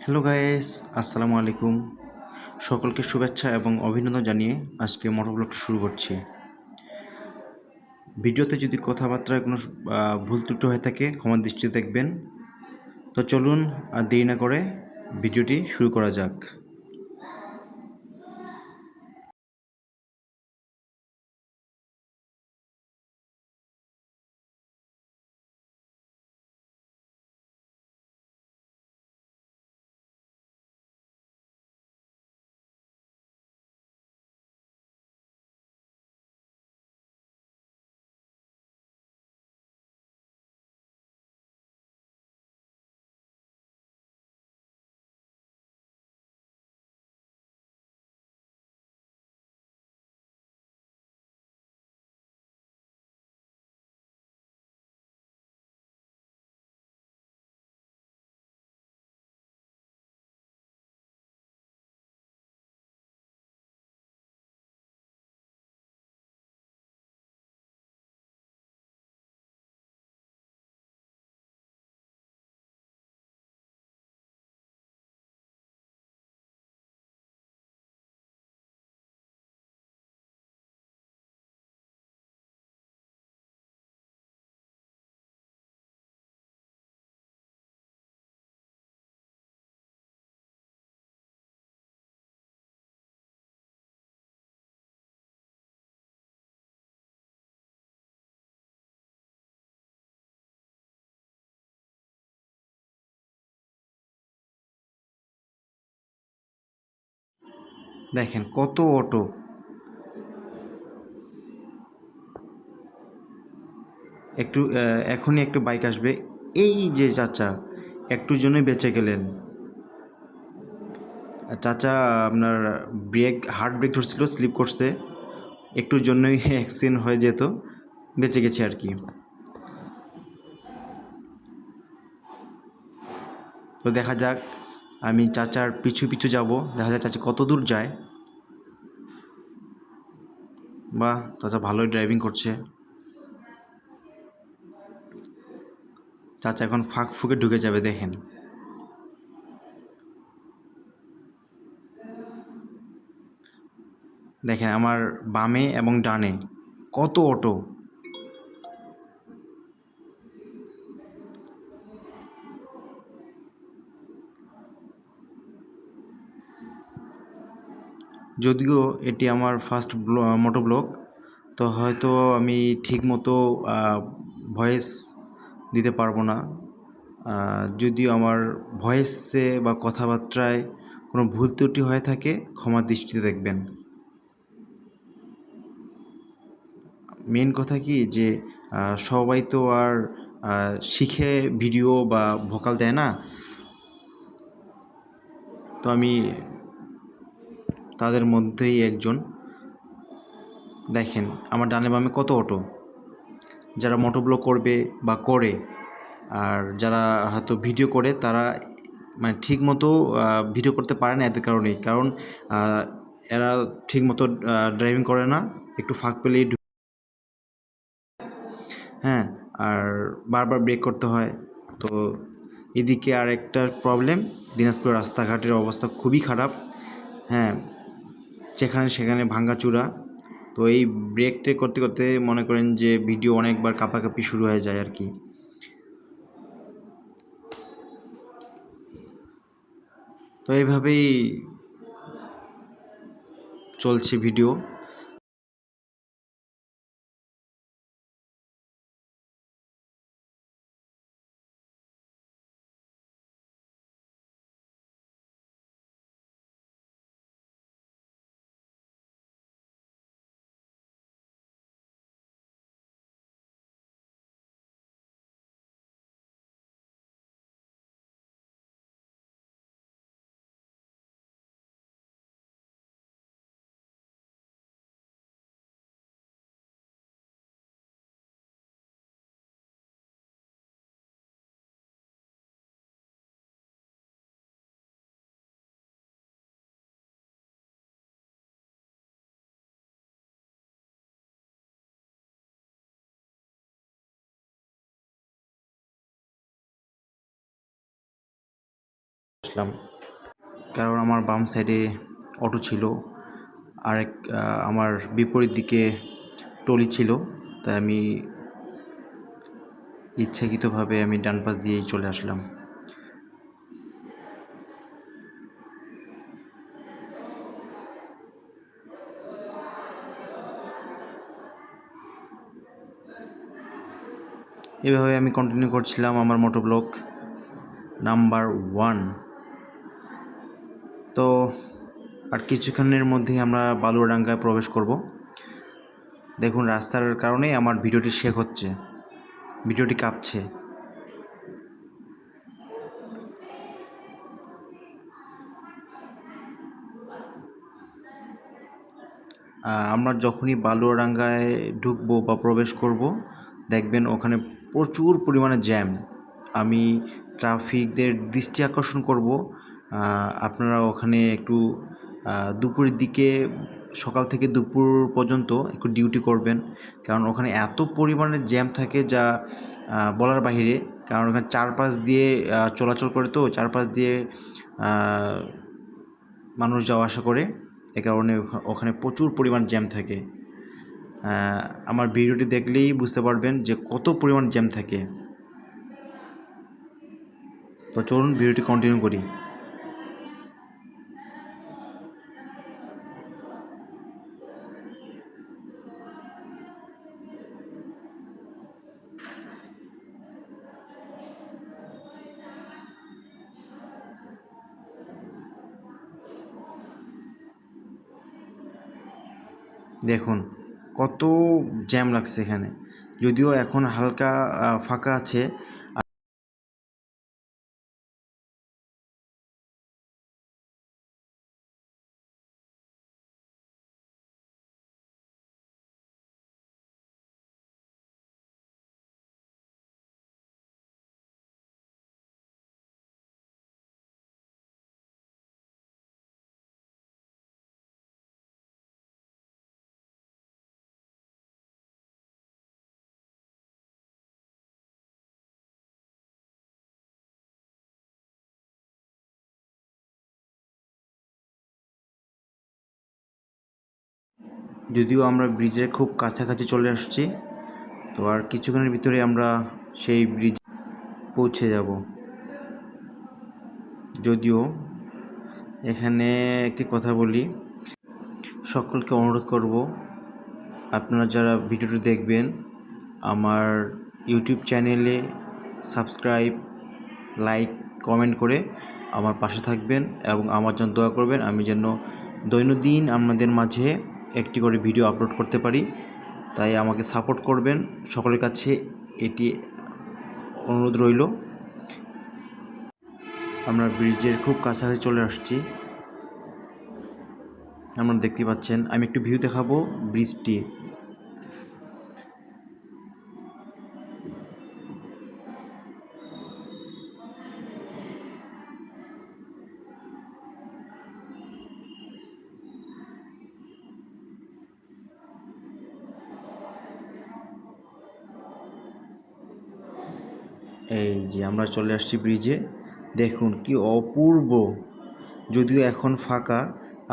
Hello guys, আসসালামু আলাইকুম। সকলকে শুভেচ্ছা এবং অভিনন্দন জানিয়ে আজকে মোটর ব্লগটা শুরু করছি। ভিডিওতে যদি কথাবার্তায় কোনো ভুল ত্রুটি হয়ে থাকে ক্ষমা দৃষ্টিতে দেখবেন। তো চলুন আর দেরি না করে ভিডিওটি শুরু করা যাক। দেখেন কত অটো, একটু এখনই একটু বাইক আসবে। এই যে চাচা একটুর জন্যই বেঁচে গেলেন। চাচা আপনার হার্ট ব্রেক ধরছিল, স্লিপ করছে, একটুর জন্যই অ্যাক্সিডেন্ট হয়ে যেত, বেঁচে গেছে আর কি। তো দেখা যাক, আমি চাচার পিছু পিছু যাব, দেখা যাক চাচা কত দূর যায়। বাহ, চাচা ভালোই ড্রাইভিং করছে। চাচা এখন ফাঁক ফুকে ঢুকে যাবে, দেখেন। দেখেন আমার বামে এবং ডানে কত অটো। যদিও এটি আমার ফার্স্ট মোটো ব্লগ, তো হয়তো আমি ঠিক মতো ভয়েস দিতে পারবো না। যদিও আমার ভয়েসে বা কথাবার্তায় কোনো ভুল ত্রুটি হয়ে থাকে ক্ষমা দৃষ্টিতে দেখবেন। মেন কথা কি যে সবাই তো আর শিখে ভিডিও বা ভোকাল দেয় না। তো আমি তাদের মধ্যেই একজন। দেখেন আমার ডানে বামে কত অটো, যারা মোটোব্লগ করবে বা করে, আর যারা হয়তো ভিডিও করে তারা মানে ঠিক মতো ভিডিও করতে পারে না এদের কারণেই। কারণ এরা ঠিক মতো ড্রাইভিং করে না, একটু ফাঁক পেলেই হ্যাঁ, আর বারবার ব্রেক করতে হয়। তো এদিকে আর একটা প্রবলেম, দিনাজপুর রাস্তাঘাটের অবস্থা খুবই খারাপ। হ্যাঁ, যেখানে সেখানে ভাঙ্গাচুরা। তো এই ব্রেক ট্রেক করতে করতে মনে করেন যে ভিডিও অনেকবার কাঁপাকাঁপি শুরু হয়ে যায় আর কি। তো এইভাবেই চলছে ভিডিও। আসলাম, কারণ আমার বাম সাইডে অটো ছিল, আরেক আমার বিপরীত দিকে টলি ছিল, তাই আমি ইচ্ছাকৃতভাবে আমি ডান পাশ দিয়েই চলে আসলাম। এভাবে আমি কন্টিনিউ করছিলাম আমার মোটোব্লগ নাম্বার 1। তো আর কিছুক্ষণের মধ্যেই আমরা বালুয়াডাঙ্গায় প্রবেশ করব। দেখুন, রাস্তার কারণেই আমার ভিডিওটি শেক হচ্ছে, ভিডিওটি কাঁপছে। আমরা যখনই বালুয়াডাঙ্গায় ঢুকবো বা প্রবেশ করব, দেখবেন ওখানে প্রচুর পরিমাণে জ্যাম। আমি ট্রাফিকদের দৃষ্টি আকর্ষণ করব, আপনারা ওখানে একটু দুপুরের দিকে, সকাল থেকে দুপুর পর্যন্ত একটু ডিউটি করবেন, কারণ ওখানে এত পরিমাণে জ্যাম থাকে যা বলার বাহিরে। কারণ ওখানে চারপাশ দিয়ে চলাচল করে, তো চারপাশ দিয়ে মানুষ যাওয়া আসা করে, এ কারণে ওখানে প্রচুর পরিমাণ জ্যাম থাকে। আমার ভিডিওটি দেখলেই বুঝতে পারবেন যে কত পরিমাণ জ্যাম থাকে। তো চলুন ভিডিওটি কন্টিনিউ করি। দেখুন কত জ্যাম লাগছে এখানে, যদিও এখন হালকা ফাঁকা আছে। যদিও আমরা ব্রিজের খুব কাছাকাছি চলে আসছি, তো আর কিছুক্ষণের ভিতরে আমরা সেই ব্রিজ পৌঁছে যাব। যদিও এখানে একটি কথা বলি, সকলকে অনুরোধ করব, আপনারা যারা ভিডিওটি দেখবেন আমার ইউটিউব চ্যানেলে সাবস্ক্রাইব, লাইক, কমেন্ট করে আমার পাশে থাকবেন এবং আমার জন্য দোয়া করবেন, আমি যেন দৈনন্দিন আপনাদের মাঝে একটি করে ভিডিও আপলোড করতে পারি। তাই আমাকে সাপোর্ট করবেন, সকলের কাছে এটি অনুরোধ রইল। আমরা ব্রিজের খুব কাছাকাছি চলে আসছি, আপনারা দেখতে পাচ্ছেন। আমি একটু ভিউ দেখাবো ব্রিজটি। এই যে আমরা চলে আসছি ব্রিজে, দেখুন কি অপূর্ব। যদিও এখন ফাঁকা,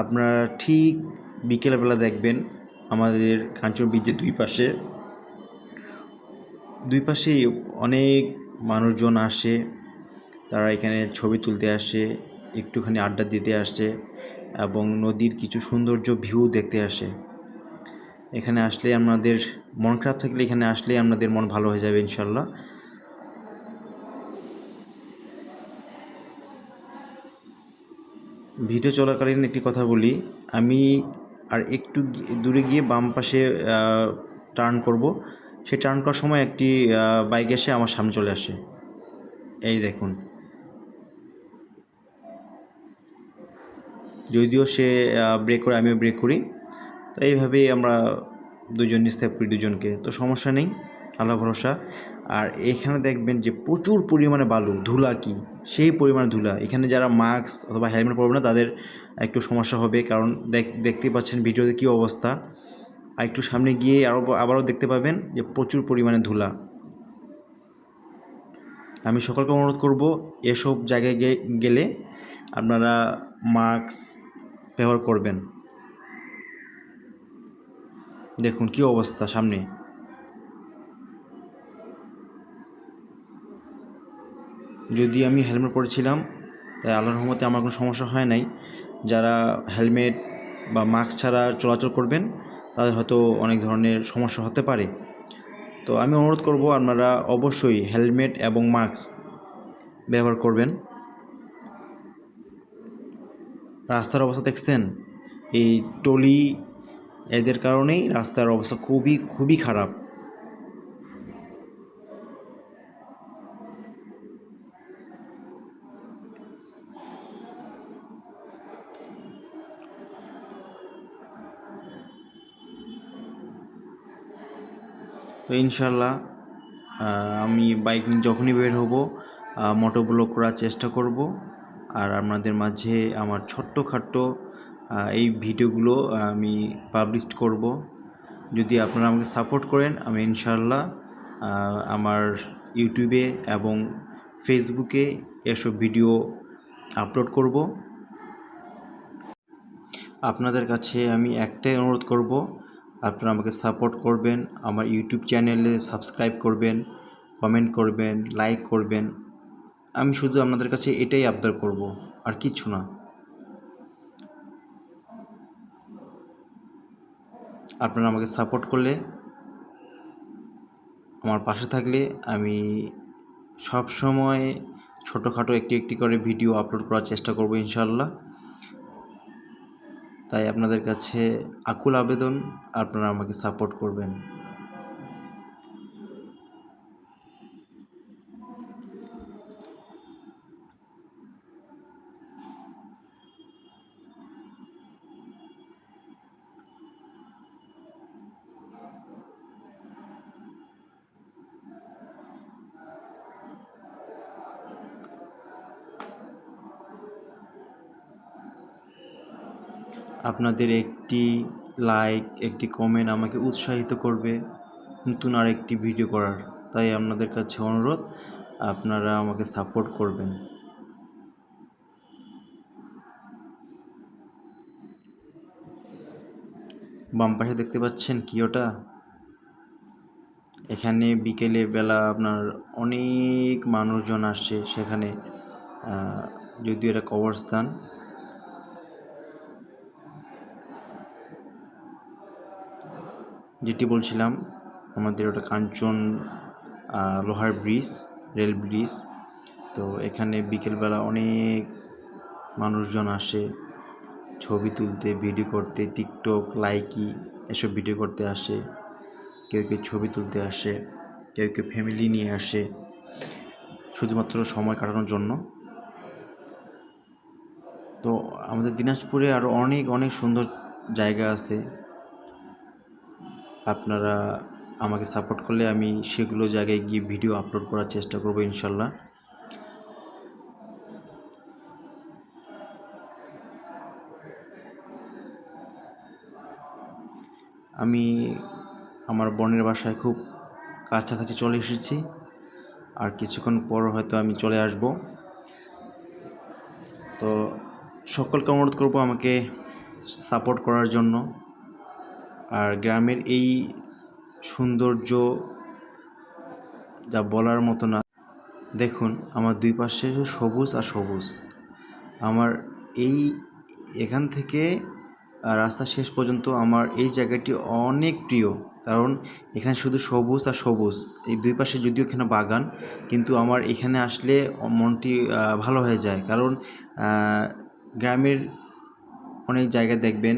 আপনারা ঠিক বিকেলবেলা দেখবেন আমাদের কাঞ্চন ব্রিজের দুই পাশেই অনেক মানুষজন আসে, তারা এখানে ছবি তুলতে আসে, একটুখানি আড্ডা দিতে আসে এবং নদীর কিছু সৌন্দর্য ভিউ দেখতে আসে। এখানে আসলে আপনাদের মন খারাপ থাকলে এখানে আসলে আপনাদের মন ভালো হয়ে যাবে ইনশাল্লাহ। ভিডিও চলাকালীন একটি কথা বলি, আমি আর একটু দূরে গিয়ে বাম পাশে টার্ন করব, সেই টার্ন করার সময় একটি বাইক এসে আমার সামনে চলে আসে। এই দেখুন, যদিও সে ব্রেক করে, আমিও ব্রেক করি, তো এইভাবেই আমরা দুজনই সেভ করি দুজনকে, তো সমস্যা নেই, আল্লাহ ভরসা। আর এখানে দেখবেন যে প্রচুর পরিমাণে বালু, ধুলা, কি সেই পরিমাণে ধুলা। এখানে যারা মাস্ক অথবা হেলমেট পরবে না তাদের একটু সমস্যা হবে, কারণ দেখতে পাচ্ছেন ভিডিওতে কী অবস্থা। আর একটু সামনে গিয়ে আবারও দেখতে পাবেন যে প্রচুর পরিমাণে ধুলা। আমি সকলকে অনুরোধ করব, এসব জায়গায় গেলে আপনারা মাস্ক ব্যবহার করবেন। দেখুন কি অবস্থা সামনে। যদি আমি হেলমেট পরেছিলাম তাই আল্লাহর রহমতে আমার কোনো সমস্যা হয় নাই। যারা হেলমেট বা মাস্ক ছাড়া চলাচল করবেন তাদের হয়তো অনেক ধরনের সমস্যা হতে পারে। তো আমি অনুরোধ করব আপনারা অবশ্যই হেলমেট এবং মাস্ক ব্যবহার করবেন। রাস্তার অবস্থা দেখছেন, এই টলি এদের কারণেই রাস্তার অবস্থা খুবই খারাপ। তো ইনশাল্লাহ আমি বাইক নিয়ে যখনই বের হব মোটো ব্লগ করার চেষ্টা করব, আর আপনাদের মাঝে আমার ছোট্টখাট্ট এই ভিডিওগুলো আমি পাবলিশ করব। যদি আপনারা আমাকে সাপোর্ট করেন আমি ইনশাল্লাহ আমার ইউটিউবে এবং ফেসবুকে এসব ভিডিও আপলোড করব। আপনাদের কাছে আমি একটাই অনুরোধ করব, আপনারা আমাকে সাপোর্ট করবেন, আমার ইউটিউব চ্যানেলে সাবস্ক্রাইব করবেন, কমেন্ট করবেন, লাইক করবেন। আমি শুধু আপনাদের কাছে এটাই আবদার করব, আর কিচ্ছু না। আপনারা আমাকে সাপোর্ট করলে, আমার পাশে থাকলে আমি সব সময় ছোটোখাটো একটি করে ভিডিও আপলোড করার চেষ্টা করব ইনশাল্লাহ। তাই আপনাদের কাছে আকুল আবেদন, আপনারা আমাকে সাপোর্ট করবেন। আপনাদের একটি লাইক, একটি কমেন্ট আমাকে উৎসাহিত করবে নতুন আরেকটি ভিডিও করার। তাই আপনাদের কাছে অনুরোধ, আপনারা আমাকে সাপোর্ট করবেন। বাম পাশে দেখতে পাচ্ছেন কি ওটা? এখানে বিকেলের বেলা আপনার অনেক মানুষজন আসছে সেখানে, যদিও এটা কবরস্থান। যেটি বলছিলাম, আমাদের ওটা কাঞ্চন লোহার ব্রিজ, রেল ব্রিজ। তো এখানে বিকেলবেলা অনেক মানুষজন আসে ছবি তুলতে, ভিডিও করতে, টিকটক, লাইকি এসব ভিডিও করতে আসে। কেউ ছবি তুলতে আসে, কেউ ফ্যামিলি নিয়ে আসে শুধুমাত্র সময় কাটানোর জন্য। তো আমাদের দিনাজপুরে আরও অনেক সুন্দর জায়গা আছে। আপনারা আমাকে সাপোর্ট করলে আমি সেগুলো জায়গায় গিয়ে ভিডিও আপলোড করার চেষ্টা করব ইনশাল্লাহ। আমি আমার বোনের বাসায় খুব কাছাকাছি চলে এসেছি, আর কিছুক্ষণ পর হয়তো আমি চলে আসব। তো সকলকে অনুরোধ করব আমাকে সাপোর্ট করার জন্য। আর গ্রামের এই সৌন্দর্য যা বলার মতো না। দেখুন আমার দুই পাশে সবুজ আর সবুজ। আমার এখান থেকে রাস্তা শেষ পর্যন্ত আমার এই জায়গাটি অনেক প্রিয়, কারণ এখানে শুধু সবুজ আর সবুজ। এই দুই পাশে যদিও এখানে বাগান, কিন্তু আমার এখানে আসলে মনটি ভালো হয়ে যায়। কারণ গ্রামের অনেক জায়গায় দেখবেন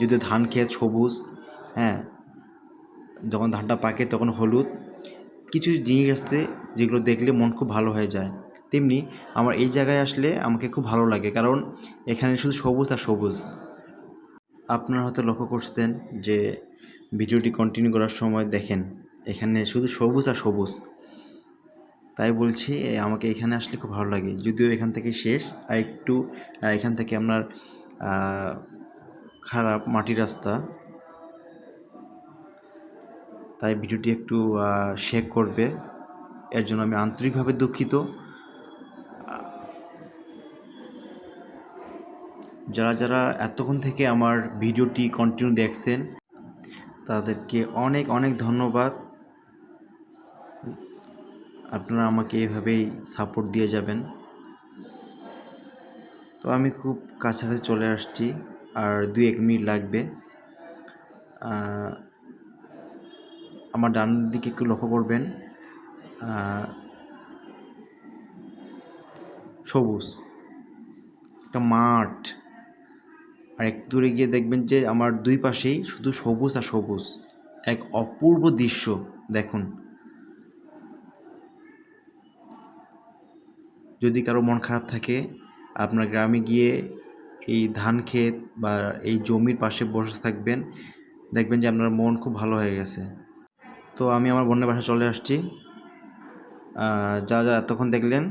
যদি ধান ক্ষেত সবুজ, হ্যাঁ, যখন ধানটা পাকে তখন হলুদ, কিছু জিনিস আছে যেগুলো দেখলে মন খুব ভালো হয়ে যায়। তেমনি আমার এই জায়গায় আসলে আমাকে খুব ভালো লাগে, কারণ এখানে শুধু সবুজ আর সবুজ। আপনারা হয়তো লক্ষ্য করছেন যে ভিডিওটি কন্টিনিউ করার সময় দেখেন এখানে শুধু সবুজ আর সবুজ। তাই বলছি আমাকে এখানে আসলে খুব ভালো লাগে, যদিও এখান থেকে শেষ আর একটু এখান থেকে আপনার খারাপ মাটির রাস্তা, তাই ভিডিওটি একটু শেক করবে, এর জন্য আমি আন্তরিকভাবে দুঃখিত। যারা যারা এতক্ষণ থেকে আমার ভিডিওটি কন্টিনিউ দেখছেন তাদেরকে অনেক অনেক ধন্যবাদ। আপনারা আমাকে এভাবেই সাপোর্ট দিয়ে যাবেন। তো আমি খুব কাছাকাছি চলে আসছি, আর 2-1 মিনিট লাগবে। আমার ডান দিকে একটু লক্ষ্য করবেন, সবুজ একটা মাঠ, আর একটু দূরে গিয়ে দেখবেন যে আমার দুই পাশেই শুধু সবুজ আর সবুজ, এক অপূর্ব দৃশ্য। দেখুন, যদি কারো মন খারাপ থাকে, আপনার গ্রামে গিয়ে এই ধান ক্ষেত বা এই জমির পাশে বসে থাকবেন, দেখবেন যে আপনার মন খুব ভালো হয়ে গেছে। তো আমি আমার বোনের বাসায় চলে আসছি। যা যা এতক্ষণ দেখলেন